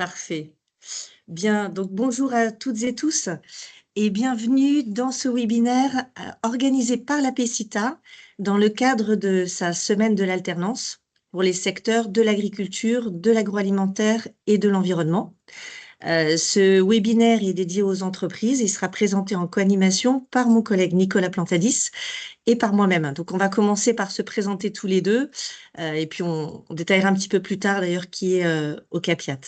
Parfait. Bien, donc bonjour à toutes et tous et bienvenue dans ce webinaire organisé par la PECITA dans le cadre de sa semaine de l'alternance pour les secteurs de l'agriculture, de l'agroalimentaire et de l'environnement. Ce webinaire est dédié aux entreprises et sera présenté en co-animation par mon collègue Nicolas Plantadis et par moi-même. Donc, on va commencer par se présenter tous les deux et puis on détaillera un petit peu plus tard d'ailleurs qui est Ocapiat.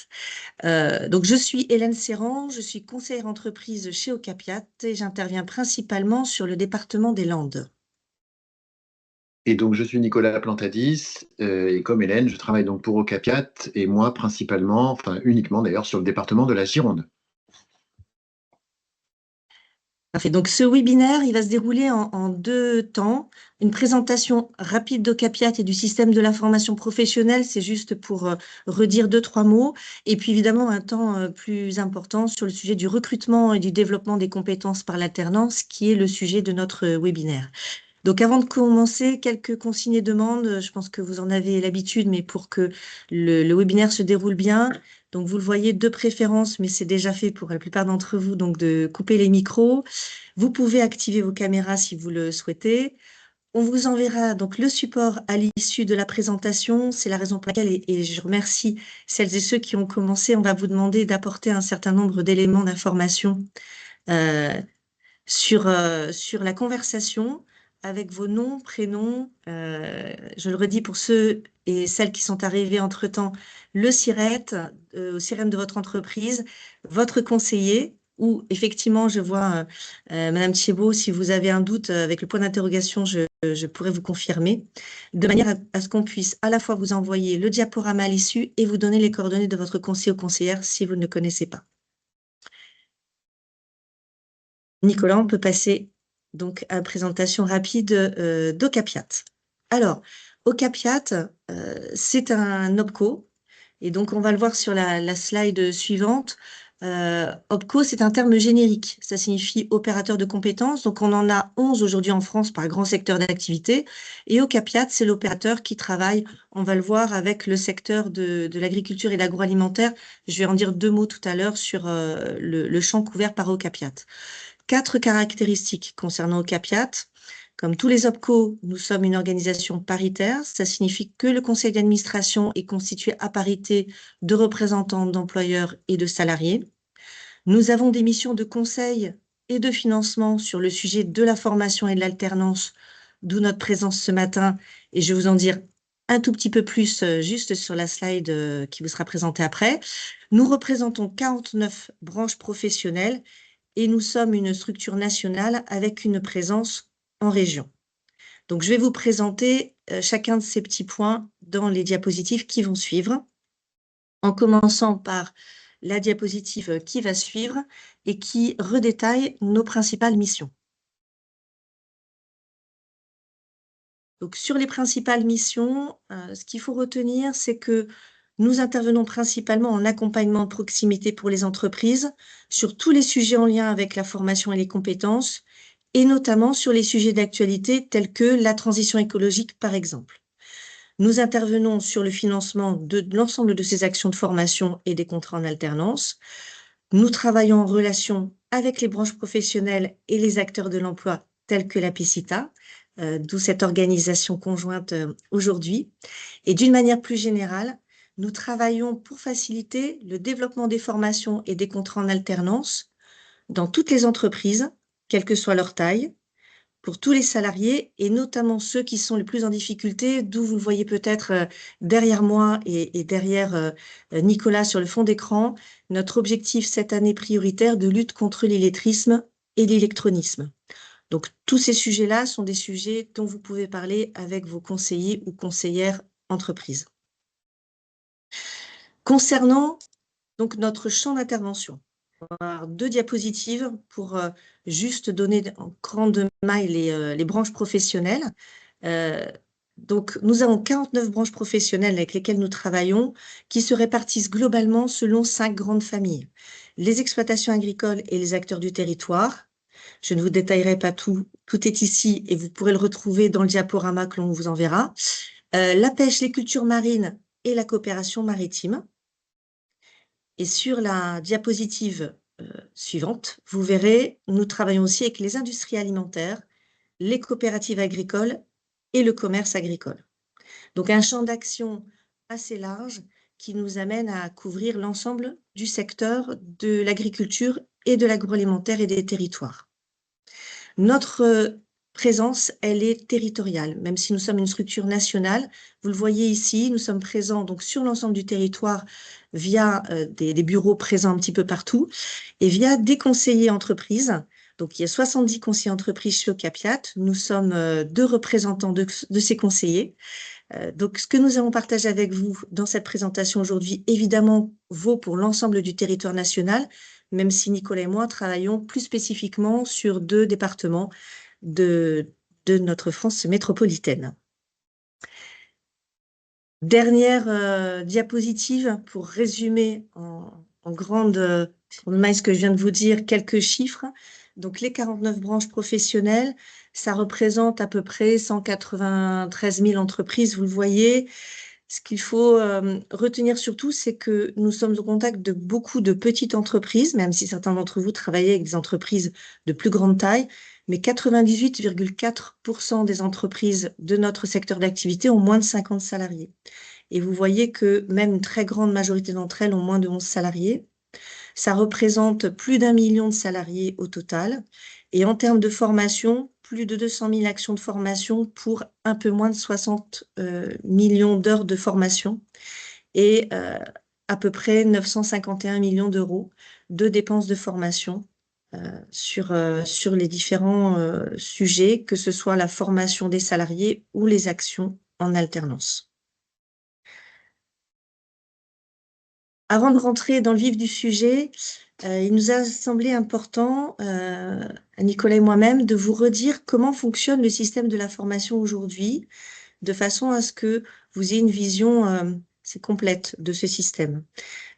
Donc, je suis Hélène Serran, je suis conseillère entreprise chez Ocapiat et j'interviens principalement sur le département des Landes. Et donc, je suis Nicolas Plantadis, et comme Hélène, je travaille donc pour Ocapiat, et moi principalement, enfin uniquement d'ailleurs, sur le département de la Gironde. Parfait. Donc, ce webinaire, il va se dérouler en deux temps. Une présentation rapide d'Ocapiat et du système de l'information professionnelle, c'est juste pour redire 2-3 mots. Et puis, évidemment, un temps plus important sur le sujet du recrutement et du développement des compétences par l'alternance, qui est le sujet de notre webinaire. Donc, avant de commencer, quelques consignes et demandes. Je pense que vous en avez l'habitude, mais pour que le webinaire se déroule bien, donc vous le voyez de préférence, mais c'est déjà fait pour la plupart d'entre vous, donc de couper les micros. Vous pouvez activer vos caméras si vous le souhaitez. On vous enverra donc le support à l'issue de la présentation. C'est la raison pour laquelle, et je remercie celles et ceux qui ont commencé, on va vous demander d'apporter un certain nombre d'éléments d'information sur la conversation avec vos noms, prénoms. Je le redis pour ceux et celles qui sont arrivés entre-temps, le SIRET, au SIREM de votre entreprise, votre conseiller, ou effectivement, je vois Madame Thiebaud, si vous avez un doute avec le point d'interrogation, je pourrais vous confirmer, de manière à ce qu'on puisse à la fois vous envoyer le diaporama à l'issue et vous donner les coordonnées de votre conseiller ou conseillère si vous ne le connaissez pas. Nicolas, on peut passer donc à la présentation rapide d'Ocapiat. Alors, Ocapiat, c'est un OPCO, et donc on va le voir sur la slide suivante. OPCO, c'est un terme générique, ça signifie opérateur de compétences, donc on en a 11 aujourd'hui en France par grand secteur d'activité, et Ocapiat, c'est l'opérateur qui travaille, on va le voir, avec le secteur de l'agriculture et de l'agroalimentaire. Je vais en dire 2 mots tout à l'heure sur le champ couvert par Ocapiat. 4 caractéristiques concernant Ocapiat. Comme tous les OPCO, nous sommes une organisation paritaire. Ça signifie que le conseil d'administration est constitué à parité de représentants d'employeurs et de salariés. Nous avons des missions de conseil et de financement sur le sujet de la formation et de l'alternance, d'où notre présence ce matin. Et je vais vous en dire un tout petit peu plus juste sur la slide qui vous sera présentée après. Nous représentons 49 branches professionnelles et nous sommes une structure nationale avec une présence en région. Donc, je vais vous présenter chacun de ces petits points dans les diapositives qui vont suivre, en commençant par la diapositive qui va suivre et qui redétaille nos principales missions. Donc, sur les principales missions, ce qu'il faut retenir, c'est que nous intervenons principalement en accompagnement de proximité pour les entreprises sur tous les sujets en lien avec la formation et les compétences, et notamment sur les sujets d'actualité tels que la transition écologique, par exemple. Nous intervenons sur le financement de l'ensemble de ces actions de formation et des contrats en alternance. Nous travaillons en relation avec les branches professionnelles et les acteurs de l'emploi tels que la PECITA, d'où cette organisation conjointe aujourd'hui. Et d'une manière plus générale, nous travaillons pour faciliter le développement des formations et des contrats en alternance dans toutes les entreprises, quelle que soit leur taille, pour tous les salariés et notamment ceux qui sont les plus en difficulté, d'où vous le voyez peut-être derrière moi et derrière Nicolas sur le fond d'écran, notre objectif cette année prioritaire de lutte contre l'illettrisme et l'électronisme. Donc, tous ces sujets-là sont des sujets dont vous pouvez parler avec vos conseillers ou conseillères entreprises. Concernant donc notre champ d'intervention, on va avoir 2 diapositives pour juste donner en grande maille les branches professionnelles. Donc, nous avons 49 branches professionnelles avec lesquelles nous travaillons qui se répartissent globalement selon 5 grandes familles. Les exploitations agricoles et les acteurs du territoire. Je ne vous détaillerai pas tout, tout est ici et vous pourrez le retrouver dans le diaporama que l'on vous enverra. La pêche, les cultures marines et la coopération maritime. Et sur la diapositive suivante, vous verrez, nous travaillons aussi avec les industries alimentaires, les coopératives agricoles et le commerce agricole. Donc un champ d'action assez large qui nous amène à couvrir l'ensemble du secteur de l'agriculture et de l'agroalimentaire et des territoires. Notre présence, elle est territoriale, même si nous sommes une structure nationale. Vous le voyez ici, nous sommes présents donc sur l'ensemble du territoire via des bureaux présents un petit peu partout et via des conseillers entreprises. Donc, il y a 70 conseillers entreprises chez Ocapiat. Nous sommes 2 représentants de ces conseillers. Donc, ce que nous allons partager avec vous dans cette présentation aujourd'hui, évidemment, vaut pour l'ensemble du territoire national, même si Nicolas et moi travaillons plus spécifiquement sur 2 départements de notre France métropolitaine. Dernière diapositive pour résumer en grande maille ce que je viens de vous dire, quelques chiffres. Donc, les 49 branches professionnelles, ça représente à peu près 193 000 entreprises, vous le voyez. Ce qu'il faut retenir surtout, c'est que nous sommes au contact de beaucoup de petites entreprises, même si certains d'entre vous travaillent avec des entreprises de plus grande taille, mais 98,4% des entreprises de notre secteur d'activité ont moins de 50 salariés. Et vous voyez que même une très grande majorité d'entre elles ont moins de 11 salariés. Ça représente plus d'1 million de salariés au total. Et en termes de formation, plus de 200 000 actions de formation pour un peu moins de 60 millions d'heures de formation et à peu près 951 millions d'euros de dépenses de formation sur les différents sujets, que ce soit la formation des salariés ou les actions en alternance. Avant de rentrer dans le vif du sujet, il nous a semblé important, à Nicolas et moi-même, de vous redire comment fonctionne le système de la formation aujourd'hui, de façon à ce que vous ayez une vision assez complète de ce système.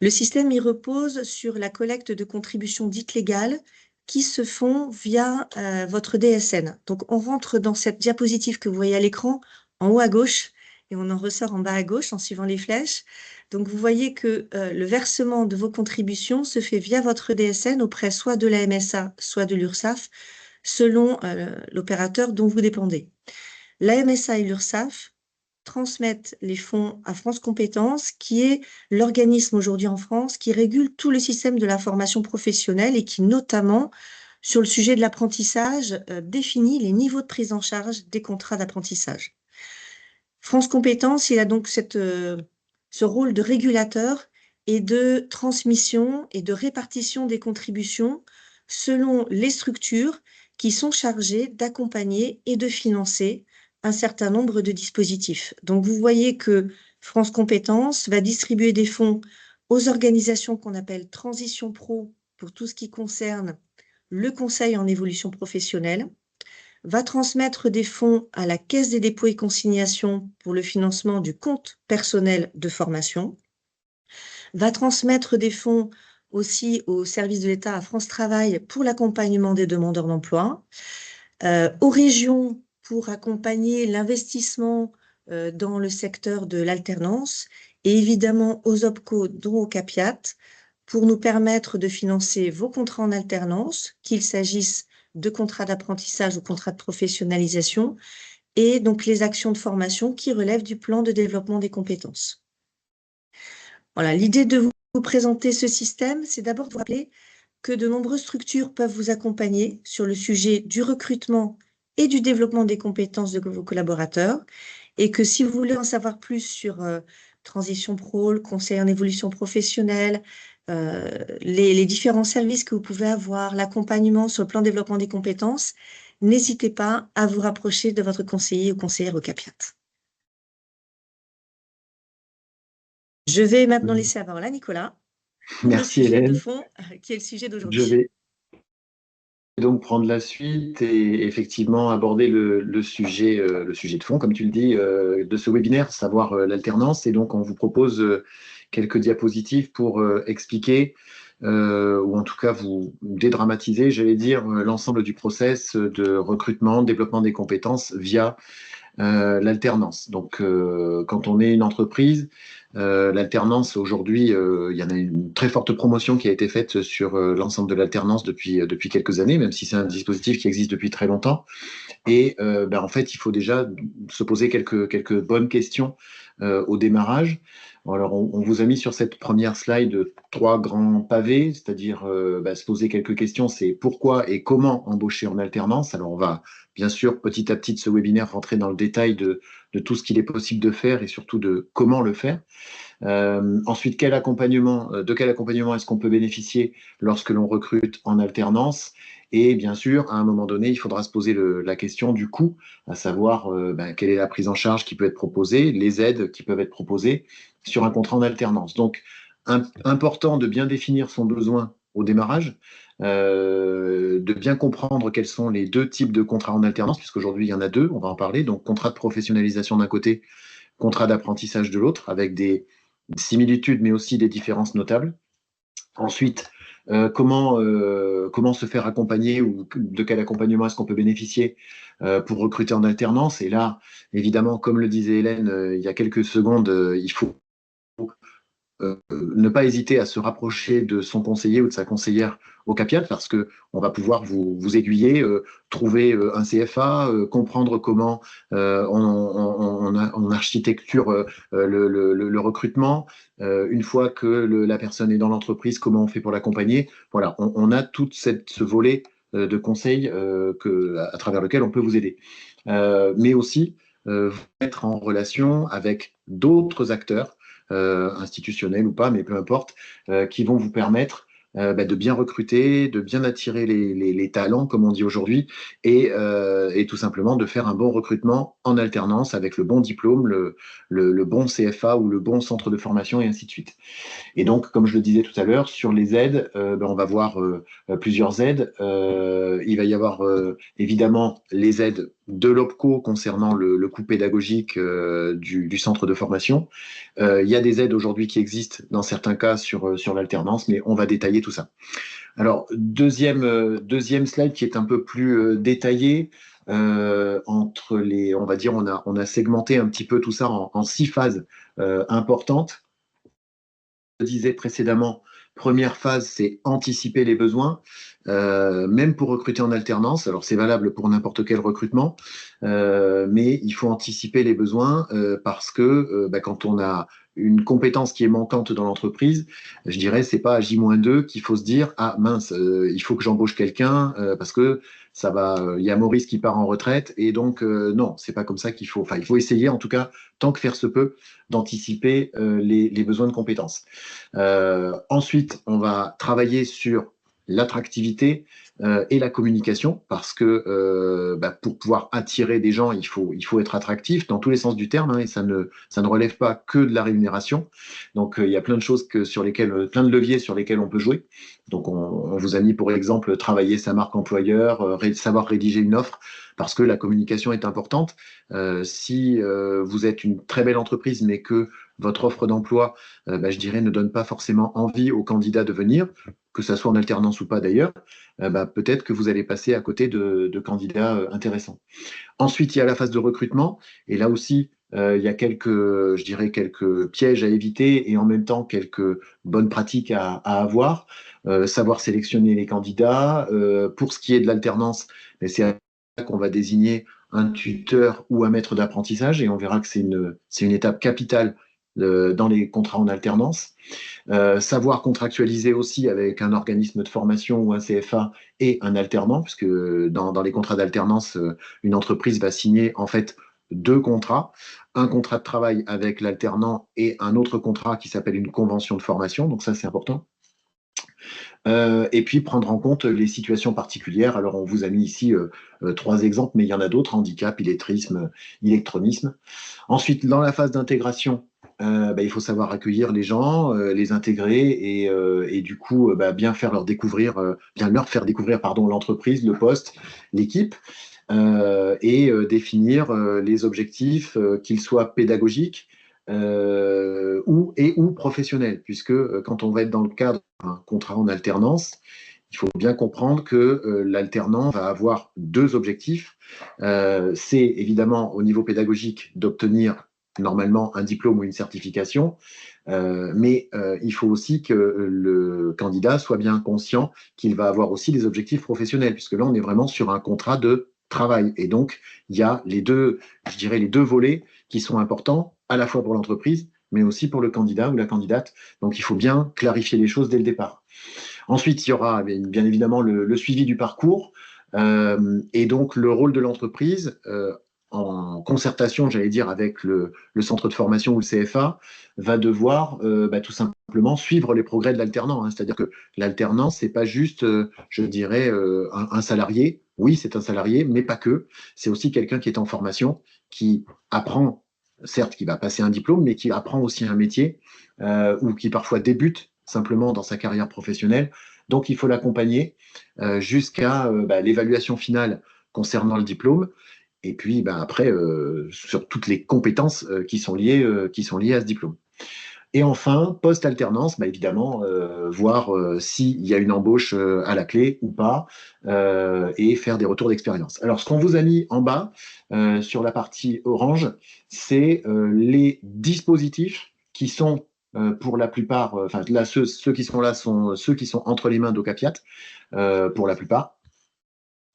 Le système, il repose sur la collecte de contributions dites légales qui se font via votre DSN. Donc, on rentre dans cette diapositive que vous voyez à l'écran, en haut à gauche, et on en ressort en bas à gauche en suivant les flèches. Donc, vous voyez que le versement de vos contributions se fait via votre DSN auprès soit de la MSA, soit de l'URSSAF, selon l'opérateur dont vous dépendez. La MSA et l'URSSAF transmettent les fonds à France Compétences, qui est l'organisme aujourd'hui en France qui régule tout le système de la formation professionnelle et qui, notamment, sur le sujet de l'apprentissage, définit les niveaux de prise en charge des contrats d'apprentissage. France Compétences, il a donc ce rôle de régulateur et de transmission et de répartition des contributions selon les structures qui sont chargées d'accompagner et de financer un certain nombre de dispositifs. Donc, vous voyez que France Compétences va distribuer des fonds aux organisations qu'on appelle Transition Pro pour tout ce qui concerne le conseil en évolution professionnelle, va transmettre des fonds à la Caisse des dépôts et consignations pour le financement du compte personnel de formation, va transmettre des fonds aussi au service de l'État à France Travail pour l'accompagnement des demandeurs d'emploi, aux régions pour accompagner l'investissement dans le secteur de l'alternance et évidemment aux OPCO, dont au CAPIAT, pour nous permettre de financer vos contrats en alternance, qu'il s'agisse de contrats d'apprentissage ou contrats de professionnalisation, et donc les actions de formation qui relèvent du plan de développement des compétences. Voilà, l'idée de vous présenter ce système, c'est d'abord de vous rappeler que de nombreuses structures peuvent vous accompagner sur le sujet du recrutement et du développement des compétences de vos collaborateurs, et que si vous voulez en savoir plus sur Transition Pro, le conseil en évolution professionnelle, les différents services que vous pouvez avoir, l'accompagnement sur le plan de développement des compétences, n'hésitez pas à vous rapprocher de votre conseiller ou conseillère au CAPIAT. Je vais maintenant laisser la parole à Nicolas pour Merci le sujet de Hélène. fond, qui est le sujet Je d'aujourd'hui. vais donc prendre la suite et effectivement aborder le sujet de fond, comme tu le dis, de ce webinaire, savoir l'alternance. Et donc, on vous propose quelques diapositives pour expliquer, ou en tout cas vous dédramatiser, j'allais dire, l'ensemble du process de recrutement, développement des compétences via l'alternance. Donc, quand on est une entreprise, l'alternance aujourd'hui, il y en a une très forte promotion qui a été faite sur l'ensemble de l'alternance depuis quelques années, même si c'est un dispositif qui existe depuis très longtemps. Et en fait, il faut déjà se poser quelques bonnes questions au démarrage. Alors, on vous a mis sur cette première slide trois grands pavés, c'est-à-dire se poser quelques questions, c'est pourquoi et comment embaucher en alternance. Alors, on va bien sûr petit à petit de ce webinaire rentrer dans le détail de tout ce qu'il est possible de faire et surtout de comment le faire. Ensuite, de quel accompagnement est-ce qu'on peut bénéficier lorsque l'on recrute en alternance? Et bien sûr, à un moment donné, il faudra se poser la question du coût, à savoir quelle est la prise en charge qui peut être proposée, les aides qui peuvent être proposées sur un contrat en alternance. Donc, important de bien définir son besoin au démarrage, de bien comprendre quels sont les deux types de contrats en alternance, puisqu'aujourd'hui, il y en a deux, on va en parler. Donc, contrat de professionnalisation d'un côté, contrat d'apprentissage de l'autre, avec des similitudes, mais aussi des différences notables. Ensuite, comment se faire accompagner ou de quel accompagnement est-ce qu'on peut bénéficier pour recruter en alternance. Et là, évidemment, comme le disait Hélène il y a quelques secondes, il faut ne pas hésiter à se rapprocher de son conseiller ou de sa conseillère au CAPIAT parce que on va pouvoir vous aiguiller, trouver un CFA, comprendre comment on architecture le recrutement. Une fois que la personne est dans l'entreprise, comment on fait pour l'accompagner. Voilà, on a tout ce volet de conseils à travers lequel on peut vous aider. Mais aussi vous mettre en relation avec d'autres acteurs institutionnels ou pas, mais peu importe, qui vont vous permettre de bien recruter, de bien attirer les talents, comme on dit aujourd'hui, et tout simplement de faire un bon recrutement en alternance avec le bon diplôme, le bon CFA ou le bon centre de formation, et ainsi de suite. Et donc, comme je le disais tout à l'heure, sur les aides, on va voir plusieurs aides. Il va y avoir évidemment les aides de l'OPCO concernant le coût pédagogique du centre de formation. Il y a des aides aujourd'hui qui existent dans certains cas sur l'alternance, mais on va détailler tout ça. Alors, deuxième slide qui est un peu plus détaillé. On va dire, on a segmenté un petit peu tout ça en 6 phases importantes. Je disais précédemment, première phase, c'est anticiper les besoins, même pour recruter en alternance. Alors, c'est valable pour n'importe quel recrutement, mais il faut anticiper les besoins parce que quand on a une compétence qui est manquante dans l'entreprise, je dirais, c'est pas à J-2 qu'il faut se dire, ah mince, il faut que j'embauche quelqu'un parce que ça va, il y a Maurice qui part en retraite et donc non, c'est pas comme ça qu'il faut. Enfin, il faut essayer, en tout cas, tant que faire se peut, d'anticiper les besoins de compétences. Ensuite, on va travailler sur l'attractivité et la communication parce que pour pouvoir attirer des gens, il faut être attractif dans tous les sens du terme et ça ne relève pas que de la rémunération. Donc, il y a plein de choses plein de leviers sur lesquels on peut jouer. Donc, on vous a mis, pour exemple, travailler sa marque employeur, savoir rédiger une offre parce que la communication est importante. Si vous êtes une très belle entreprise, mais que votre offre d'emploi, je dirais, ne donne pas forcément envie aux candidats de venir, que ça soit en alternance ou pas d'ailleurs, peut-être que vous allez passer à côté de candidats intéressants. Ensuite, il y a la phase de recrutement, et là aussi, il y a je dirais, quelques pièges à éviter et en même temps quelques bonnes pratiques à avoir. Savoir sélectionner les candidats. Pour ce qui est de l'alternance, c'est là qu'on va désigner un tuteur ou un maître d'apprentissage, et on verra que c'est une étape capitale dans les contrats en alternance. Savoir contractualiser aussi avec un organisme de formation ou un CFA et un alternant, puisque dans les contrats d'alternance, une entreprise va signer en fait 2 contrats, un contrat de travail avec l'alternant et un autre contrat qui s'appelle une convention de formation, donc ça c'est important. Et puis prendre en compte les situations particulières. Alors on vous a mis ici 3 exemples, mais il y en a d'autres: handicap, illettrisme, illectronisme. Ensuite, dans la phase d'intégration, il faut savoir accueillir les gens, les intégrer et du coup bien leur faire découvrir l'entreprise, le poste, l'équipe, et définir les objectifs, qu'ils soient pédagogiques ou professionnels, puisque quand on va être dans le cadre d'un contrat en alternance, il il faut bien comprendre que l'alternant va avoir deux objectifs. C'est évidemment au niveau pédagogique d'obtenir normalement un diplôme ou une certification, mais il faut aussi que le candidat soit bien conscient qu'il va avoir aussi des objectifs professionnels, puisque là, on est vraiment sur un contrat de travail. Et donc, il y a les deux, je dirais, les deux volets qui sont importants, à la fois pour l'entreprise, mais aussi pour le candidat ou la candidate. Donc, il faut bien clarifier les choses dès le départ. Ensuite, il y aura bien évidemment le suivi du parcours et donc le rôle de l'entreprise en concertation, j'allais dire, avec le centre de formation ou le CFA, va devoir tout simplement suivre les progrès de l'alternant. Hein. C'est-à-dire que l'alternant, c'est pas juste, je dirais, un salarié. Oui, c'est un salarié, mais pas que. C'est aussi quelqu'un qui est en formation, qui apprend, certes, qui va passer un diplôme, mais qui apprend aussi un métier ou qui parfois débute simplement dans sa carrière professionnelle. Donc, il faut l'accompagner jusqu'à l'évaluation finale concernant le diplôme. Et puis, après, sur toutes les compétences qui sont liées à ce diplôme. Et enfin, post-alternance, évidemment, voir s'il y a une embauche à la clé ou pas, et faire des retours d'expérience. Alors, ce qu'on vous a mis en bas, sur la partie orange, c'est les dispositifs qui sont pour la plupart, enfin là, ceux qui sont là sont ceux qui sont entre les mains d'Ocapiat, pour la plupart,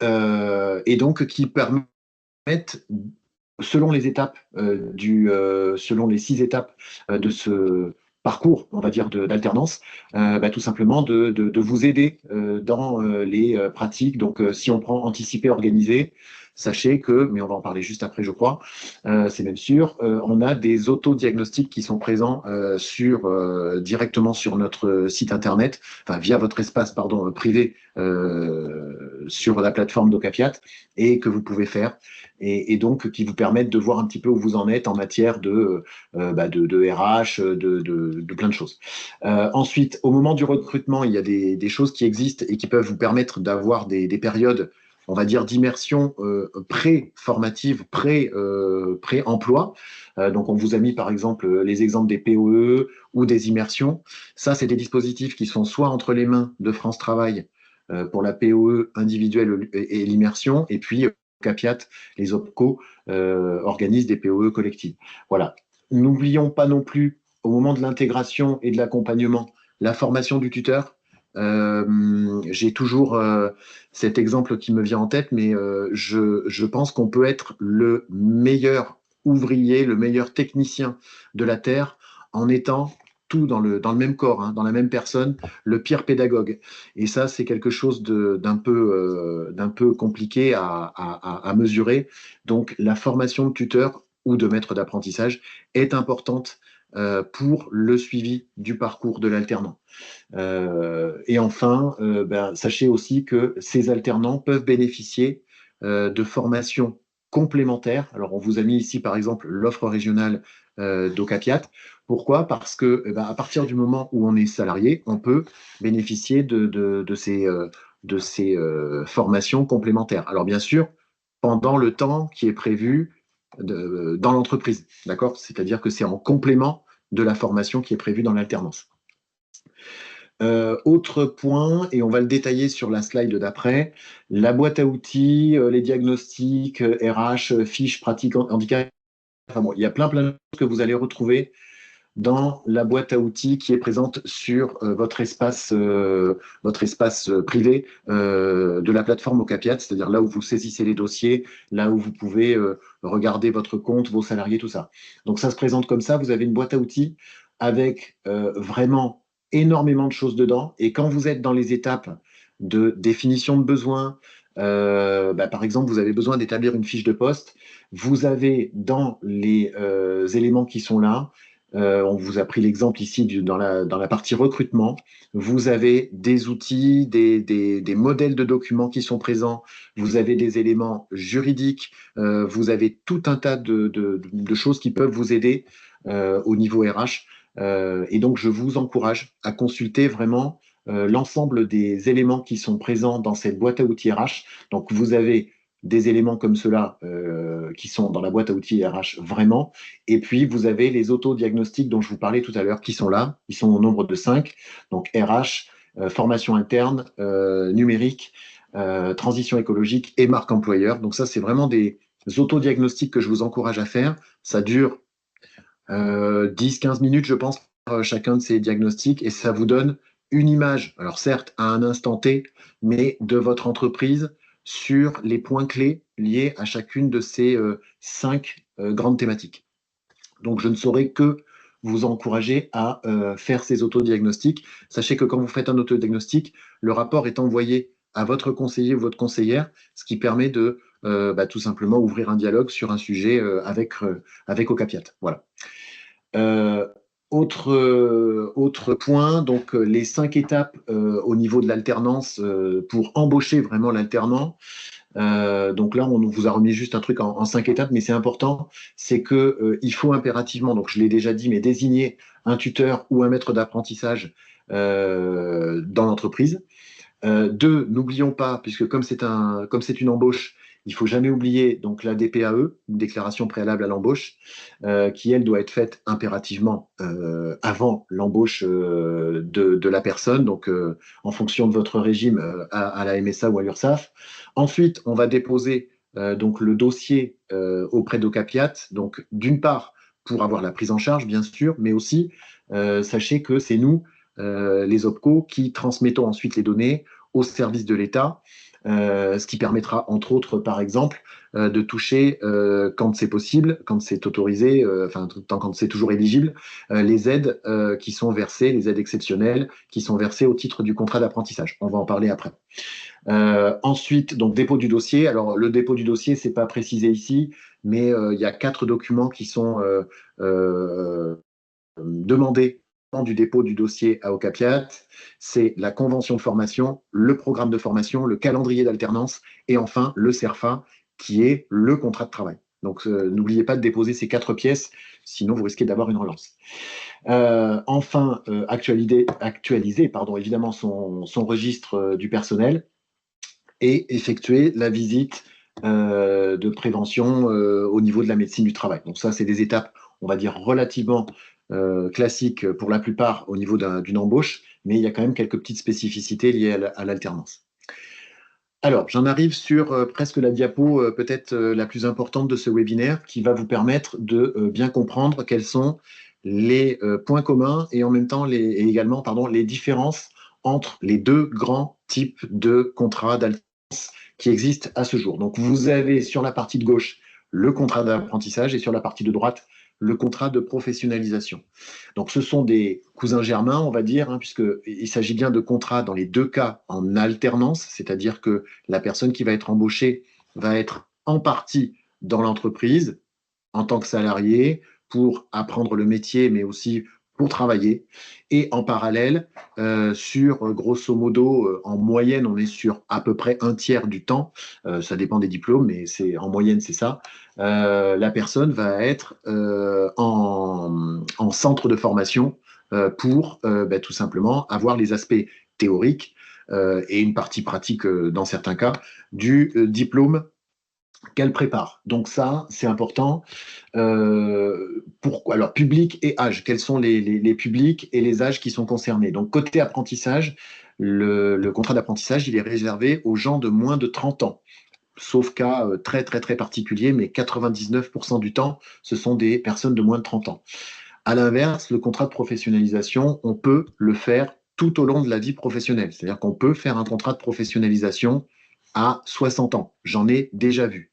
et donc qui permettent selon les étapes selon les 6 étapes de ce parcours, on va dire, d'alternance, tout simplement de vous aider dans les pratiques. Donc, si on prend anticiper, organiser, sachez que, mais on va en parler juste après, je crois, c'est même sûr, on a des autodiagnostics qui sont présents directement sur notre site internet, enfin via votre espace pardon, privé sur la plateforme d'Ocapiat, et que vous pouvez faire et donc qui vous permettent de voir un petit peu où vous en êtes en matière de RH, de plein de choses. Ensuite, au moment du recrutement, il y a des choses qui existent et qui peuvent vous permettre d'avoir des périodes, on va dire, d'immersion pré-formative, pré-emploi. Donc, on vous a mis, par exemple, les exemples des POE ou des immersions. Ça, c'est des dispositifs qui sont soit entre les mains de France Travail pour la POE individuelle et l'immersion, et puis Capiat, les OPCO organisent des POE collectives. Voilà. N'oublions pas non plus, au moment de l'intégration et de l'accompagnement, la formation du tuteur. J'ai toujours cet exemple qui me vient en tête, mais je pense qu'on peut être le meilleur ouvrier, le meilleur technicien de la Terre en étant tout dans le même corps, hein, dans la même personne, le pire pédagogue. Et ça, c'est quelque chose d'un peu compliqué à mesurer. Donc, la formation de tuteur ou de maître d'apprentissage est importante pour le suivi du parcours de l'alternant. Et enfin, sachez aussi que ces alternants peuvent bénéficier de formations complémentaires. Alors, on vous a mis ici, par exemple, l'offre régionale d'Ocapiat. Pourquoi? Parce que à partir du moment où on est salarié, on peut bénéficier de ces formations complémentaires. Alors, bien sûr, pendant le temps qui est prévu dans l'entreprise, d'accord? C'est-à-dire que c'est en complément de la formation qui est prévue dans l'alternance. Autre point, et on va le détailler sur la slide d'après, la boîte à outils, les diagnostics, RH, fiches, pratiques, handicap. Enfin bon, il y a plein de choses que vous allez retrouver dans la boîte à outils qui est présente sur votre espace privé de la plateforme Ocapiat, c'est-à-dire là où vous saisissez les dossiers, là où vous pouvez regarder votre compte, vos salariés, tout ça. Donc ça se présente comme ça, vous avez une boîte à outils avec vraiment énormément de choses dedans, et quand vous êtes dans les étapes de définition de besoins, par exemple, vous avez besoin d'établir une fiche de poste, vous avez dans les éléments qui sont là, on vous a pris l'exemple ici dans la partie recrutement. Vous avez des outils, des modèles de documents qui sont présents. Vous avez des éléments juridiques. Vous avez tout un tas de choses qui peuvent vous aider au niveau RH. Et donc, je vous encourage à consulter vraiment l'ensemble des éléments qui sont présents dans cette boîte à outils RH. Donc, vous avez des éléments comme ceux-là qui sont dans la boîte à outils RH vraiment. Et puis, vous avez les autodiagnostics dont je vous parlais tout à l'heure qui sont là. Ils sont au nombre de 5. Donc, RH, formation interne, numérique, transition écologique et marque employeur. Donc ça, c'est vraiment des autodiagnostics que je vous encourage à faire. Ça dure 10-15 minutes, je pense, chacun de ces diagnostics, et ça vous donne une image, alors certes à un instant T, mais de votre entreprise sur les points clés liés à chacune de ces 5 grandes thématiques. Donc je ne saurais que vous encourager à faire ces autodiagnostics. Sachez que quand vous faites un autodiagnostic, le rapport est envoyé à votre conseiller ou votre conseillère, ce qui permet de tout simplement ouvrir un dialogue sur un sujet avec Ocapiat. Voilà. Euh, autre point, donc les 5 étapes au niveau de l'alternance pour embaucher vraiment l'alternant. Donc là, on vous a remis juste un truc en 5 étapes, mais c'est important, c'est que il faut impérativement, donc je l'ai déjà dit, mais désigner un tuteur ou un maître d'apprentissage dans l'entreprise. Deux, n'oublions pas, puisque comme c'est une embauche, il faut jamais oublier donc la DPAE, une déclaration préalable à l'embauche, qui elle doit être faite impérativement avant l'embauche de la personne, donc en fonction de votre régime à la MSA ou à l'URSSAF. Ensuite, on va déposer donc le dossier auprès d'Ocapiat, donc d'une part pour avoir la prise en charge, bien sûr, mais aussi sachez que c'est nous les OPCO qui transmettons ensuite les données au service de l'État, ce qui permettra, entre autres, par exemple, de toucher, quand c'est possible, quand c'est autorisé, enfin, quand c'est toujours éligible, les aides qui sont versées, les aides exceptionnelles qui sont versées au titre du contrat d'apprentissage. On va en parler après. Ensuite, donc dépôt du dossier. Alors, le dépôt du dossier, c'est pas précisé ici, mais il y a 4 documents qui sont demandés du dépôt du dossier à Ocapiat, c'est la convention de formation, le programme de formation, le calendrier d'alternance et enfin le CERFA qui est le contrat de travail. Donc n'oubliez pas de déposer ces 4 pièces, sinon vous risquez d'avoir une relance. Enfin, actualiser évidemment son registre du personnel et effectuer la visite de prévention au niveau de la médecine du travail. Donc ça, c'est des étapes, on va dire, relativement classiques pour la plupart au niveau d'une embauche, mais il y a quand même quelques petites spécificités liées à l'alternance. Alors, j'en arrive sur presque la diapo peut-être la plus importante de ce webinaire qui va vous permettre de bien comprendre quels sont les points communs et en même temps et également les différences entre les 2 grands types de contrats d'alternance qui existent à ce jour. Donc, vous avez sur la partie de gauche le contrat d'apprentissage et sur la partie de droite le contrat de professionnalisation. Donc, ce sont des cousins germains, on va dire, hein, puisqu'il s'agit bien de contrats dans les 2 cas en alternance, c'est-à-dire que la personne qui va être embauchée va être en partie dans l'entreprise en tant que salarié pour apprendre le métier, mais aussi pour travailler. Et en parallèle, grosso modo, en moyenne, on est sur à peu près un tiers du temps. Ça dépend des diplômes, mais en moyenne, c'est ça. La personne va être en centre de formation pour tout simplement avoir les aspects théoriques et une partie pratique dans certains cas du diplôme qu'elle prépare. Donc ça, c'est important. Pourquoi? Alors, public et âge. Quels sont les publics et les âges qui sont concernés? Donc, côté apprentissage, le contrat d'apprentissage, il est réservé aux gens de moins de 30 ans. Sauf cas très, très, très particulier, mais 99% du temps, ce sont des personnes de moins de 30 ans. À l'inverse, le contrat de professionnalisation, on peut le faire tout au long de la vie professionnelle. C'est-à-dire qu'on peut faire un contrat de professionnalisation à 60 ans. J'en ai déjà vu.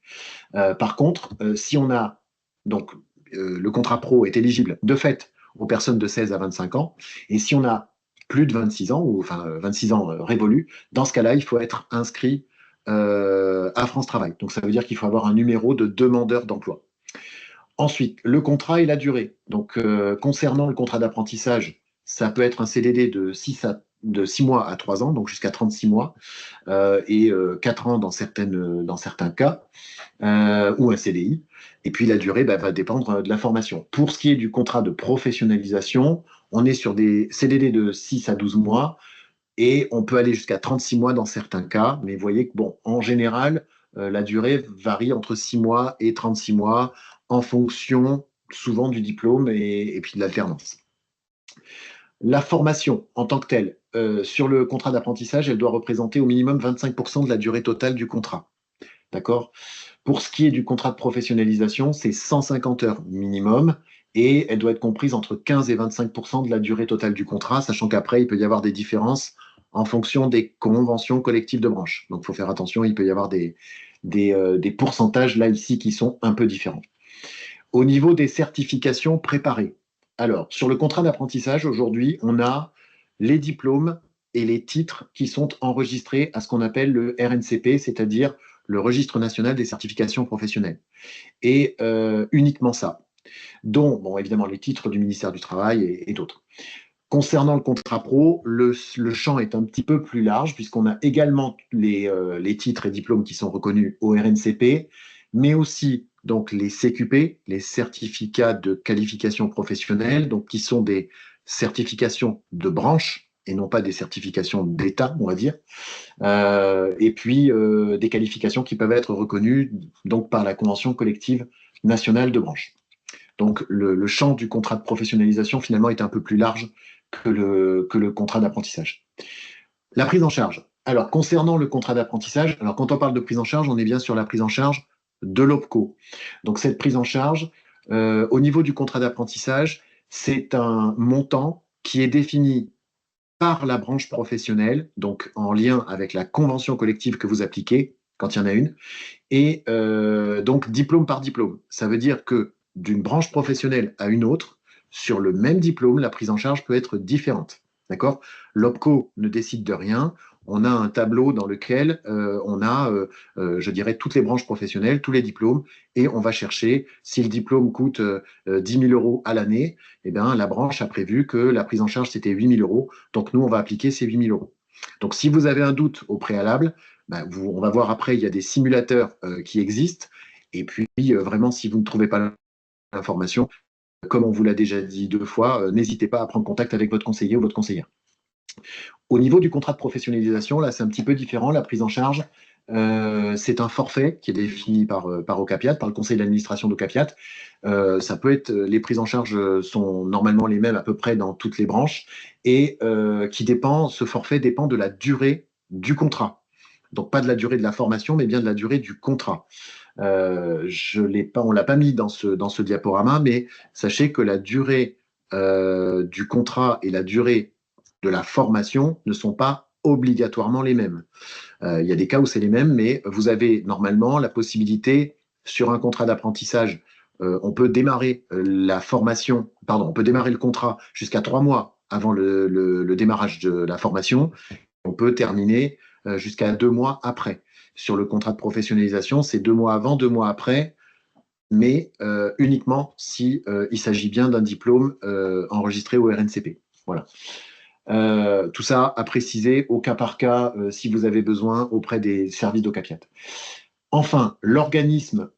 Par contre, si on a donc le contrat pro est éligible de fait aux personnes de 16 à 25 ans, et si on a plus de 26 ans, ou enfin 26 ans révolus, dans ce cas-là, il faut être inscrit à France Travail. Donc ça veut dire qu'il faut avoir un numéro de demandeur d'emploi. Ensuite, le contrat et la durée. Donc concernant le contrat d'apprentissage, ça peut être un CDD de 6 mois à 3 ans, donc jusqu'à 36 mois, et 4 ans dans certains cas, ou un CDI. Et puis la durée va dépendre de la formation. Pour ce qui est du contrat de professionnalisation, on est sur des CDD de 6 à 12 mois et on peut aller jusqu'à 36 mois dans certains cas. Mais vous voyez que, bon, en général, la durée varie entre 6 mois et 36 mois en fonction souvent du diplôme et puis de l'alternance. La formation en tant que telle, sur le contrat d'apprentissage, elle doit représenter au minimum 25% de la durée totale du contrat. D'accord? Pour ce qui est du contrat de professionnalisation, c'est 150 heures minimum et elle doit être comprise entre 15 et 25% de la durée totale du contrat, sachant qu'après, il peut y avoir des différences en fonction des conventions collectives de branche. Donc, il faut faire attention, il peut y avoir des pourcentages là, ici, qui sont un peu différents. Au niveau des certifications préparées, alors, sur le contrat d'apprentissage, aujourd'hui, on a les diplômes et les titres qui sont enregistrés à ce qu'on appelle le RNCP, c'est-à-dire le Registre national des certifications professionnelles. Et uniquement ça, dont, bon, évidemment, les titres du ministère du Travail et d'autres. Concernant le contrat pro, le champ est un petit peu plus large, puisqu'on a également les titres et diplômes qui sont reconnus au RNCP, mais aussi donc les CQP, les certificats de qualification professionnelle, donc qui sont des certifications de branche et non pas des certifications d'État, on va dire, et puis des qualifications qui peuvent être reconnues donc par la Convention collective nationale de branche. Donc le champ du contrat de professionnalisation finalement est un peu plus large que le contrat d'apprentissage. La prise en charge. Alors concernant le contrat d'apprentissage, alors quand on parle de prise en charge, on est bien sur la prise en charge de l'OPCO. Donc cette prise en charge, au niveau du contrat d'apprentissage, c'est un montant qui est défini par la branche professionnelle, donc en lien avec la convention collective que vous appliquez, quand il y en a une, et donc diplôme par diplôme. Ça veut dire que d'une branche professionnelle à une autre, sur le même diplôme, la prise en charge peut être différente. D'accord? L'OPCO ne décide de rien. On a un tableau dans lequel on a, je dirais, toutes les branches professionnelles, tous les diplômes, et on va chercher, si le diplôme coûte 10 000 euros à l'année, eh bien, la branche a prévu que la prise en charge, c'était 8 000 euros. Donc, nous, on va appliquer ces 8 000 euros. Donc, si vous avez un doute au préalable, ben, on va voir après, il y a des simulateurs qui existent. Et puis, vraiment, si vous ne trouvez pas l'information, comme on vous l'a déjà dit 2 fois, n'hésitez pas à prendre contact avec votre conseiller ou votre conseillère. Au niveau du contrat de professionnalisation, là, c'est un petit peu différent. La prise en charge, c'est un forfait qui est défini par Ocapiat, par le conseil d'administration d'Ocapiat. Ça peut être, les prises en charge sont normalement les mêmes à peu près dans toutes les branches et ce forfait dépend de la durée du contrat. Donc pas de la durée de la formation, mais bien de la durée du contrat. On l'a pas mis dans ce diaporama, mais sachez que la durée du contrat et la durée de la formation ne sont pas obligatoirement les mêmes. Il y a des cas où c'est les mêmes, mais vous avez normalement la possibilité, sur un contrat d'apprentissage, on peut démarrer la formation, pardon, on peut démarrer le contrat jusqu'à 3 mois avant le démarrage de la formation. On peut terminer jusqu'à 2 mois après. Sur le contrat de professionnalisation, c'est 2 mois avant, 2 mois après, mais uniquement si il s'agit bien d'un diplôme enregistré au RNCP. Voilà. Tout ça à préciser au cas par cas si vous avez besoin auprès des services d'Ocapiat. Enfin, l'organisme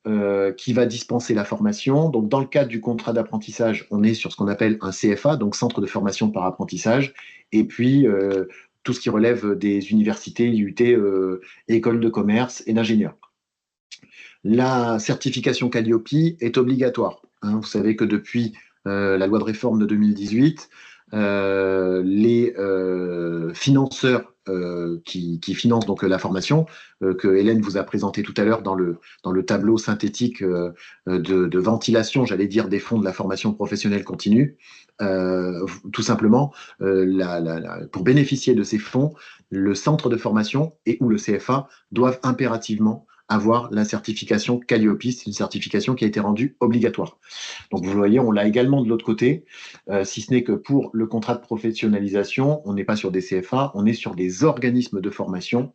qui va dispenser la formation, donc dans le cadre du contrat d'apprentissage, on est sur ce qu'on appelle un CFA, donc Centre de formation par apprentissage, et puis tout ce qui relève des universités, IUT, écoles de commerce et d'ingénieurs. La certification Calliope est obligatoire. Hein. Vous savez que depuis la loi de réforme de 2018, les financeurs qui financent donc la formation, que Hélène vous a présenté tout à l'heure dans le tableau synthétique de ventilation, j'allais dire, des fonds de la formation professionnelle continue, tout simplement, pour bénéficier de ces fonds, le centre de formation et ou le CFA doivent impérativement avoir la certification Calliope, c'est une certification qui a été rendue obligatoire. Donc vous voyez, on l'a également de l'autre côté, si ce n'est que pour le contrat de professionnalisation, on n'est pas sur des CFA, on est sur des organismes de formation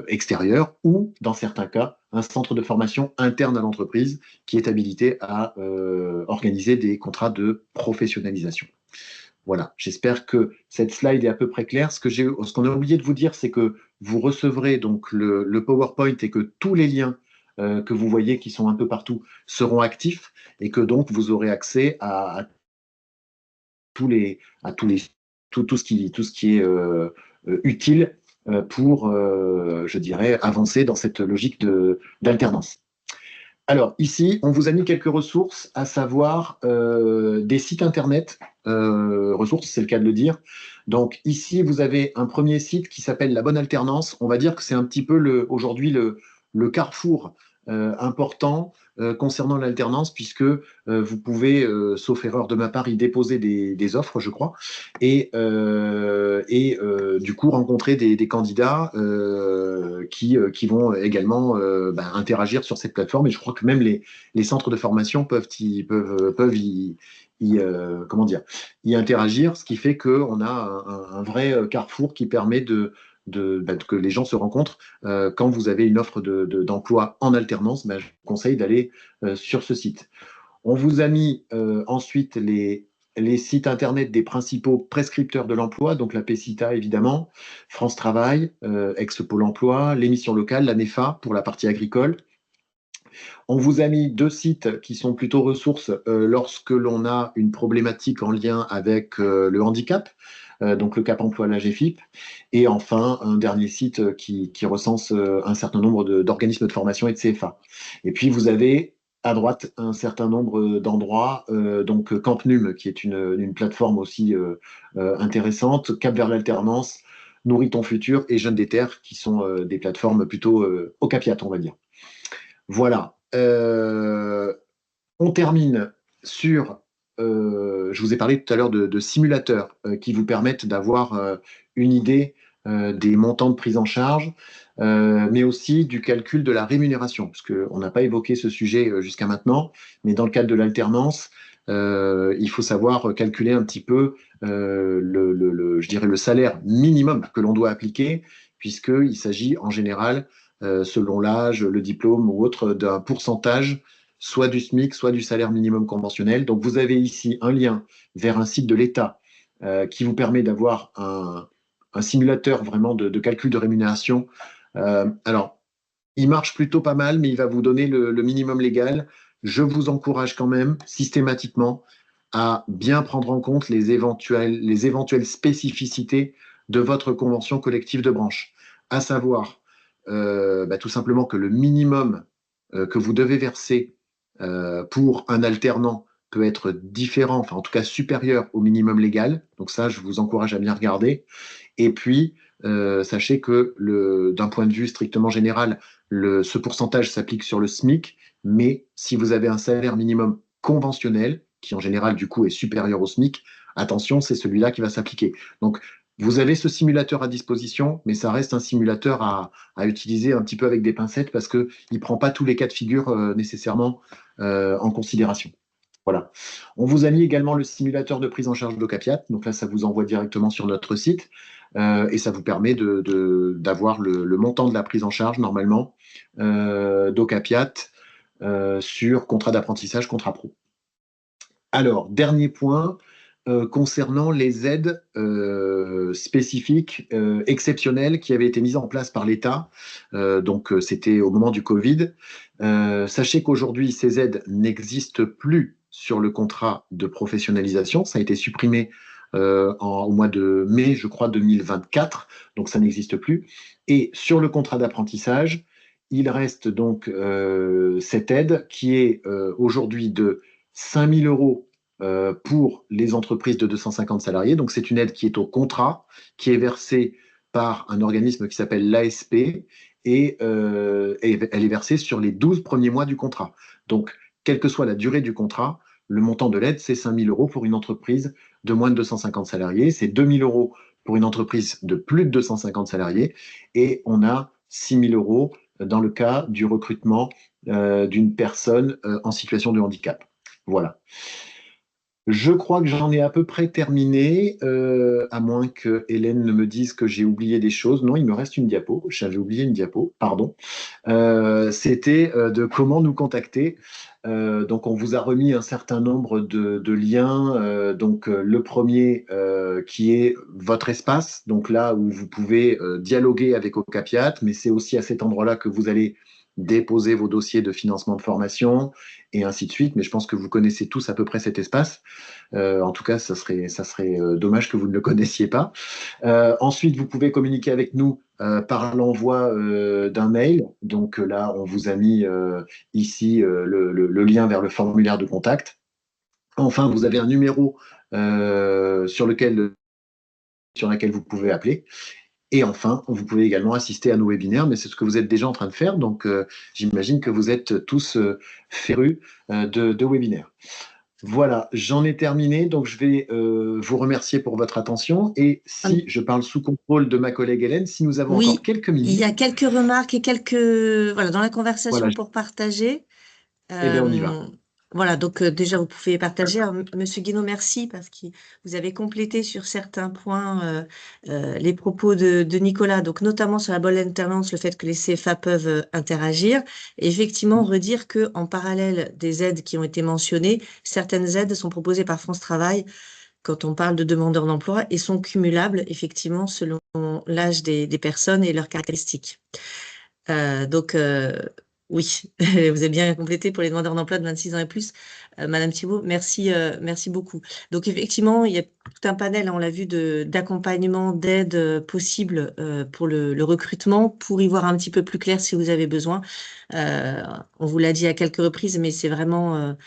extérieurs ou, dans certains cas, un centre de formation interne à l'entreprise qui est habilité à organiser des contrats de professionnalisation. Voilà, j'espère que cette slide est à peu près claire. Ce qu'on a oublié de vous dire, c'est que vous recevrez donc le PowerPoint et que tous les liens que vous voyez qui sont un peu partout seront actifs et que donc vous aurez accès à tous les, tout ce qui est utile pour, je dirais, avancer dans cette logique d'alternance. Alors, ici, on vous a mis quelques ressources, à savoir des sites internet. Ressources, c'est le cas de le dire. Donc, ici, vous avez un premier site qui s'appelle La Bonne Alternance. On va dire que c'est un petit peu aujourd'hui le carrefour important concernant l'alternance, puisque vous pouvez, sauf erreur de ma part, y déposer des offres, je crois, et du coup rencontrer des candidats qui vont également interagir sur cette plateforme. Et je crois que même les centres de formation peuvent comment dire, y interagir, ce qui fait qu'on a un vrai carrefour qui permet que les gens se rencontrent. Quand vous avez une offre d'emploi en alternance, je vous conseille d'aller sur ce site. On vous a mis ensuite les sites internet des principaux prescripteurs de l'emploi, donc la PCITA évidemment, France Travail, ex-Pôle emploi, l'émission locale, la NEFA pour la partie agricole. On vous a mis deux sites qui sont plutôt ressources lorsque l'on a une problématique en lien avec le handicap, donc le Cap Emploi, la GFIP, et enfin un dernier site qui recense un certain nombre d'organismes de formation et de CFA. Et puis vous avez à droite un certain nombre d'endroits, donc Campnum, qui est une plateforme aussi intéressante, Cap vers l'alternance, Nourris ton futur et Jeunes des Terres, qui sont des plateformes plutôt au capiat, on va dire. Voilà. On termine sur, je vous ai parlé tout à l'heure de simulateurs qui vous permettent d'avoir une idée des montants de prise en charge, mais aussi du calcul de la rémunération, parce qu'on n'a pas évoqué ce sujet jusqu'à maintenant, mais dans le cadre de l'alternance, il faut savoir calculer un petit peu je dirais le salaire minimum que l'on doit appliquer, puisqu'il s'agit en général, selon l'âge, le diplôme ou autre, d'un pourcentage soit du SMIC, soit du salaire minimum conventionnel. Donc vous avez ici un lien vers un site de l'État qui vous permet d'avoir un simulateur vraiment de calcul de rémunération. Alors, il marche plutôt pas mal, mais il va vous donner le minimum légal. Je vous encourage quand même systématiquement à bien prendre en compte les éventuelles spécificités de votre convention collective de branche, à savoir tout simplement que le minimum que vous devez verser pour un alternant peut être différent, enfin en tout cas supérieur au minimum légal. Donc ça, je vous encourage à bien regarder. Et puis, sachez que d'un point de vue strictement général, ce pourcentage s'applique sur le SMIC, mais si vous avez un salaire minimum conventionnel, qui en général du coup est supérieur au SMIC, attention, c'est celui-là qui va s'appliquer. Donc, vous avez ce simulateur à disposition, mais ça reste un simulateur à utiliser un petit peu avec des pincettes parce qu'il ne prend pas tous les cas de figure nécessairement en considération. Voilà. On vous a mis également le simulateur de prise en charge d'Ocapiat. Donc là, ça vous envoie directement sur notre site et ça vous permet d'avoir le montant de la prise en charge normalement d'Ocapiat sur contrat d'apprentissage, contrat pro. Alors, dernier point, concernant les aides spécifiques, exceptionnelles qui avaient été mises en place par l'État. Donc, c'était au moment du Covid. Sachez qu'aujourd'hui, ces aides n'existent plus sur le contrat de professionnalisation. Ça a été supprimé au mois de mai, je crois, 2024. Donc, ça n'existe plus. Et sur le contrat d'apprentissage, il reste donc cette aide qui est aujourd'hui de 5 000 euros pour les entreprises de 250 salariés. Donc, c'est une aide qui est au contrat, qui est versée par un organisme qui s'appelle l'ASP et elle est versée sur les 12 premiers mois du contrat. Donc, quelle que soit la durée du contrat, le montant de l'aide, c'est 5 000 euros pour une entreprise de moins de 250 salariés, c'est 2 000 euros pour une entreprise de plus de 250 salariés et on a 6 000 euros dans le cas du recrutement d'une personne en situation de handicap. Voilà. Je crois que j'en ai à peu près terminé, à moins que Hélène ne me dise que j'ai oublié des choses. Non, il me reste une diapo. J'avais oublié une diapo, pardon. C'était de comment nous contacter. Donc, on vous a remis un certain nombre de liens. Donc, le premier qui est votre espace, donc là où vous pouvez dialoguer avec Ocapiat, mais c'est aussi à cet endroit-là que vous allez déposer vos dossiers de financement de formation et ainsi de suite. Mais je pense que vous connaissez tous à peu près cet espace. En tout cas, ça serait dommage que vous ne le connaissiez pas. Ensuite, vous pouvez communiquer avec nous par l'envoi d'un mail. Donc là, on vous a mis ici le lien vers le formulaire de contact. Enfin, vous avez un numéro sur lequel vous pouvez appeler. Et enfin, vous pouvez également assister à nos webinaires, mais c'est ce que vous êtes déjà en train de faire. Donc, j'imagine que vous êtes tous férus de webinaires. Voilà, j'en ai terminé. Donc, je vais vous remercier pour votre attention. Et si je parle sous contrôle de ma collègue Hélène, si nous avons encore Oui, quelques il y minutes, a quelques remarques et quelques, voilà, dans la voilà, conversation pour partager. eh bien, on y va. Voilà, donc déjà, vous pouvez partager. Alors, Monsieur Guénaud, merci parce que vous avez complété sur certains points les propos de Nicolas, donc notamment sur la bonne alternance, le fait que les CFA peuvent interagir. Et effectivement, redire que en parallèle des aides qui ont été mentionnées, certaines aides sont proposées par France Travail quand on parle de demandeurs d'emploi et sont cumulables, effectivement, selon l'âge des personnes et leurs caractéristiques. Donc, oui, vous avez bien complété pour les demandeurs d'emploi de 26 ans et plus. Madame Thibault, merci, merci beaucoup. Donc, effectivement, il y a tout un panel, on l'a vu, d'accompagnement, d'aide possible pour le recrutement, pour y voir un petit peu plus clair si vous avez besoin. On vous l'a dit à quelques reprises, mais c'est vraiment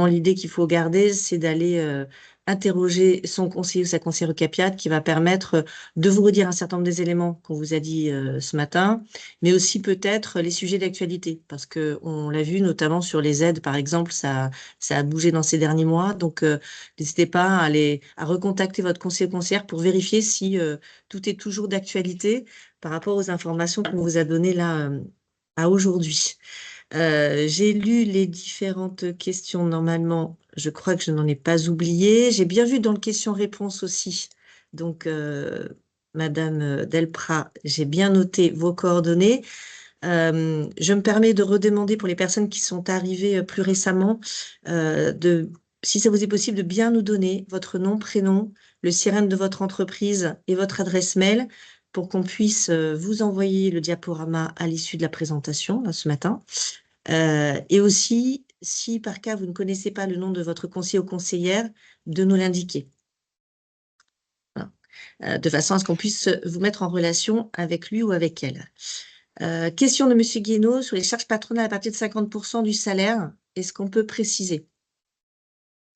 l'idée qu'il faut garder, c'est d'aller interroger son conseiller ou sa conseillère CAPIAT qui va permettre de vous redire un certain nombre des éléments qu'on vous a dit ce matin, mais aussi peut-être les sujets d'actualité, parce que on l'a vu notamment sur les aides, par exemple, ça a bougé dans ces derniers mois, donc n'hésitez pas à recontacter votre conseiller ou conseillère pour vérifier si tout est toujours d'actualité par rapport aux informations qu'on vous a données là à aujourd'hui. J'ai lu les différentes questions. Normalement, je crois que je n'en ai pas oublié. J'ai bien vu dans le question-réponse aussi. Donc, Madame Delprat, j'ai bien noté vos coordonnées. Je me permets de redemander pour les personnes qui sont arrivées plus récemment, si ça vous est possible, de bien nous donner votre nom, prénom, le sirène de votre entreprise et votre adresse mail pour qu'on puisse vous envoyer le diaporama à l'issue de la présentation là, ce matin. Et aussi, si par cas vous ne connaissez pas le nom de votre conseiller ou conseillère, de nous l'indiquer. Voilà. De façon à ce qu'on puisse vous mettre en relation avec lui ou avec elle. Question de Monsieur Guénaud sur les charges patronales à partir de 50% du salaire. Est-ce qu'on peut préciser?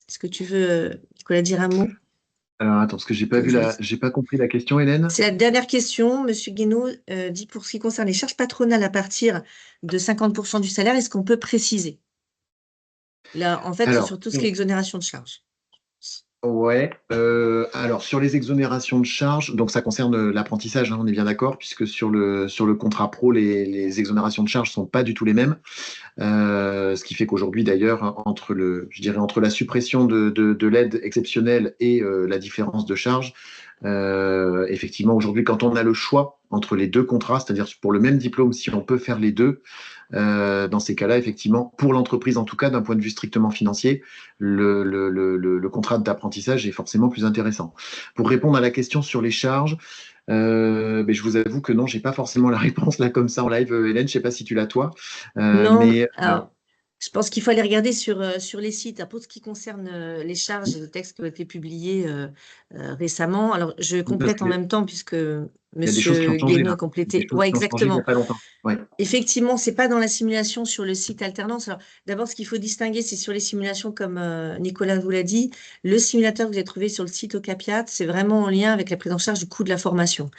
Est-ce que tu veux, Nicolas, dire un mot? Alors, attends, parce que j'ai pas compris la question, Hélène. C'est la dernière question. Monsieur Guénaud dit pour ce qui concerne les charges patronales à partir de 50% du salaire, est-ce qu'on peut préciser? Là, en fait, c'est Alors, surtout ce qui est exonération de charges. ouais. Alors sur les exonérations de charges, donc ça concerne l'apprentissage, hein, on est bien d'accord, puisque sur le contrat pro, les exonérations de charges sont pas du tout les mêmes. Ce qui fait qu'aujourd'hui, d'ailleurs, je dirais entre la suppression de l'aide exceptionnelle et la différence de charge, effectivement, aujourd'hui, quand on a le choix entre les deux contrats, c'est-à-dire pour le même diplôme, si on peut faire les deux, dans ces cas-là, effectivement, pour l'entreprise, en tout cas, d'un point de vue strictement financier, le contrat d'apprentissage est forcément plus intéressant. Pour répondre à la question sur les charges, mais je vous avoue que non, j'ai pas forcément la réponse là comme ça en live, Hélène. Je sais pas si tu l'as toi, Non, mais alors, je pense qu'il faut aller regarder sur les sites. Pour ce qui concerne les charges de textes qui ont été publiés récemment, alors je parce complète en qu'il même temps puisque y a des choses qui ont Monsieur changé Guénaud a là, des complété. choses Ouais, qui ont changé il y a exactement. pas longtemps. Ouais. Effectivement, c'est pas dans la simulation sur le site Alternance. Alors, d'abord, ce qu'il faut distinguer, c'est sur les simulations, comme Nicolas vous l'a dit, le simulateur que vous avez trouvé sur le site Ocapiat, c'est vraiment en lien avec la prise en charge du coût de la formation.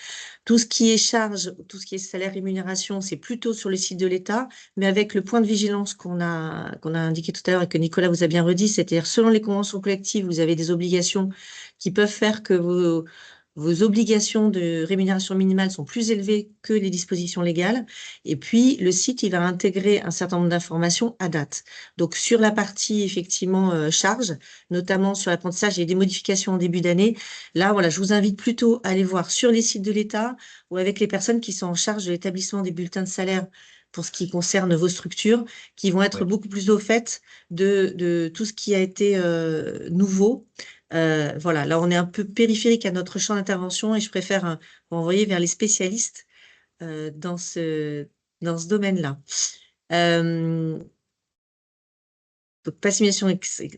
Tout ce qui est charge, tout ce qui est salaire, rémunération, c'est plutôt sur le site de l'État, mais avec le point de vigilance qu'on a indiqué tout à l'heure et que Nicolas vous a bien redit, c'est-à-dire selon les conventions collectives, vous avez des obligations qui peuvent faire que vos obligations de rémunération minimale sont plus élevées que les dispositions légales. Et puis, le site, il va intégrer un certain nombre d'informations à date. Donc, sur la partie, effectivement, charge, notamment sur l'apprentissage, il y a des modifications en début d'année. Là, voilà, je vous invite plutôt à aller voir sur les sites de l'État ou avec les personnes qui sont en charge de l'établissement des bulletins de salaire pour ce qui concerne vos structures, qui vont être Ouais. beaucoup plus au fait de tout ce qui a été nouveau. Voilà, là, on est un peu périphérique à notre champ d'intervention et je préfère vous envoyer vers les spécialistes dans dans ce domaine-là. Donc, pas simulation,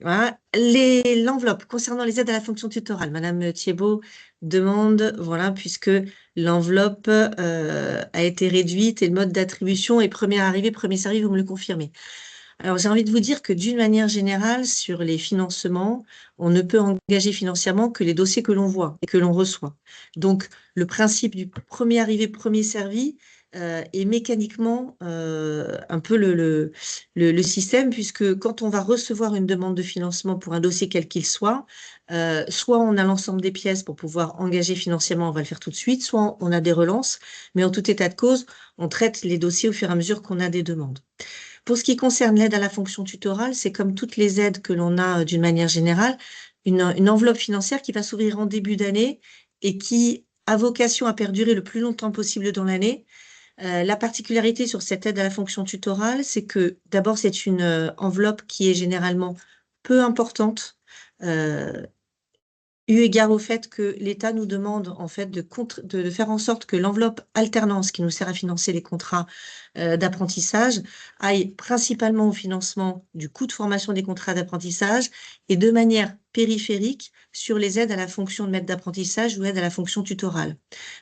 voilà. L'enveloppe concernant les aides à la fonction tutorale. Madame Thiebaud demande, voilà, puisque l'enveloppe a été réduite et le mode d'attribution est premier arrivé, premier servi, vous me le confirmez. Alors, j'ai envie de vous dire que d'une manière générale, sur les financements, on ne peut engager financièrement que les dossiers que l'on voit et que l'on reçoit. Donc, le principe du premier arrivé, premier servi est mécaniquement un peu le système, puisque quand on va recevoir une demande de financement pour un dossier quel qu'il soit, soit on a l'ensemble des pièces pour pouvoir engager financièrement, on va le faire tout de suite, soit on a des relances, mais en tout état de cause, on traite les dossiers au fur et à mesure qu'on a des demandes. Pour ce qui concerne l'aide à la fonction tutorale, c'est comme toutes les aides que l'on a d'une manière générale, une enveloppe financière qui va s'ouvrir en début d'année et qui a vocation à perdurer le plus longtemps possible dans l'année. La particularité sur cette aide à la fonction tutorale, c'est que d'abord, c'est une enveloppe qui est généralement peu importante, eu égard au fait que l'État nous demande en fait de faire en sorte que l'enveloppe alternance qui nous sert à financer les contrats d'apprentissage aille principalement au financement du coût de formation des contrats d'apprentissage et de manière périphérique sur les aides à la fonction de maître d'apprentissage ou aides à la fonction tutorale.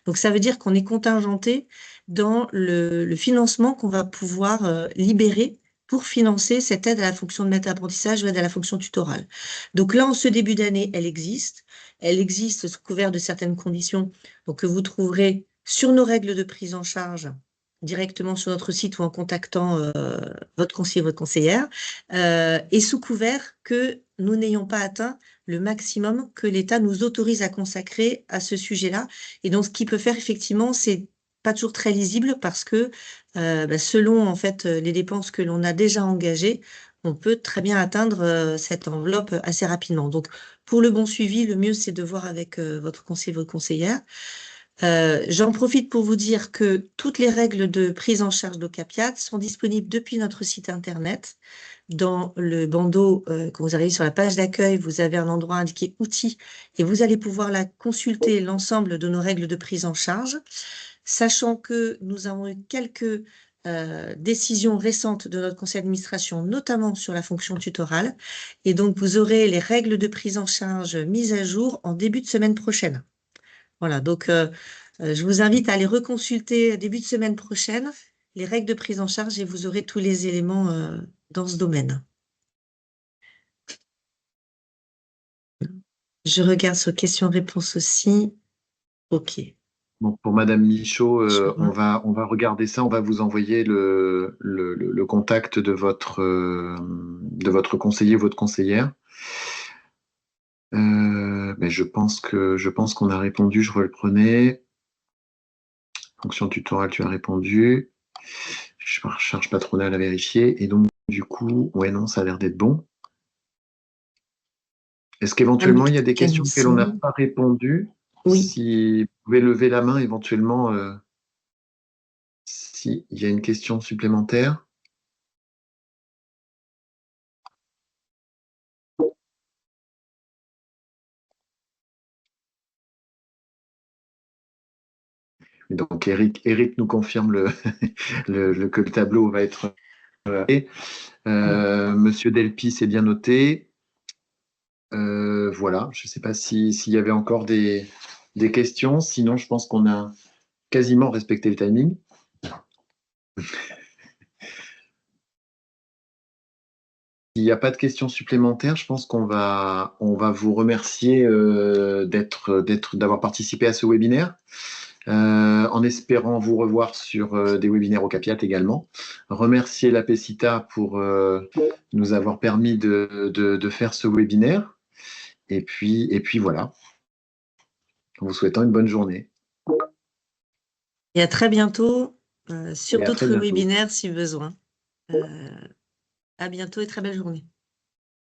Donc ça veut dire qu'on est contingenté dans le financement qu'on va pouvoir libérer pour financer cette aide à la fonction de maître d'apprentissage ou aide à la fonction tutorale. Donc là, en ce début d'année, elle existe. Elle existe sous couvert de certaines conditions, donc que vous trouverez sur nos règles de prise en charge directement sur notre site ou en contactant votre conseiller, votre conseillère, et sous couvert que nous n'ayons pas atteint le maximum que l'État nous autorise à consacrer à ce sujet-là. Et donc, ce qu'il peut faire, effectivement, c'est pas toujours très lisible parce que selon en fait les dépenses que l'on a déjà engagées, on peut très bien atteindre cette enveloppe assez rapidement. Donc, pour le bon suivi, le mieux, c'est de voir avec votre conseiller, votre conseillère. J'en profite pour vous dire que toutes les règles de prise en charge d'Ocapiat sont disponibles depuis notre site internet. Dans le bandeau, quand vous arrivez sur la page d'accueil, vous avez un endroit indiqué outils et vous allez pouvoir là consulter l'ensemble de nos règles de prise en charge, sachant que nous avons eu quelques décisions récentes de notre conseil d'administration, notamment sur la fonction tutorale. Et donc, vous aurez les règles de prise en charge mises à jour en début de semaine prochaine. Voilà, donc je vous invite à aller reconsulter début de semaine prochaine les règles de prise en charge et vous aurez tous les éléments dans ce domaine. Je regarde sur questions-réponses aussi. OK. Bon, pour Madame Michaud, Je on vois. va regarder ça. On va vous envoyer le contact de votre conseiller ou votre conseillère. Mais je pense qu'on a répondu. Je reprenais. Fonction tutorale, tu as répondu. Charge patronale à vérifier. Et donc, du coup, ouais, non, ça a l'air d'être bon. Est-ce qu'éventuellement, il y a des questions auxquelles on n'a pas répondu? Oui. Si vous pouvez lever la main, éventuellement, s'il y a une question supplémentaire. Donc, Eric nous confirme que le tableau va être. Monsieur Delpi, c'est bien noté. Voilà, je ne sais pas s'il y avait encore des questions. Sinon, je pense qu'on a quasiment respecté le timing. S'il n'y a pas de questions supplémentaires, je pense qu'on va vous remercier d'avoir participé à ce webinaire. En espérant vous revoir sur des webinaires Ocapiat également. Remercier la PECITA pour nous avoir permis de faire ce webinaire. Et puis voilà, en vous souhaitant une bonne journée. Et à très bientôt sur Et à très d'autres bientôt. webinaires si besoin. À bientôt et très belle journée.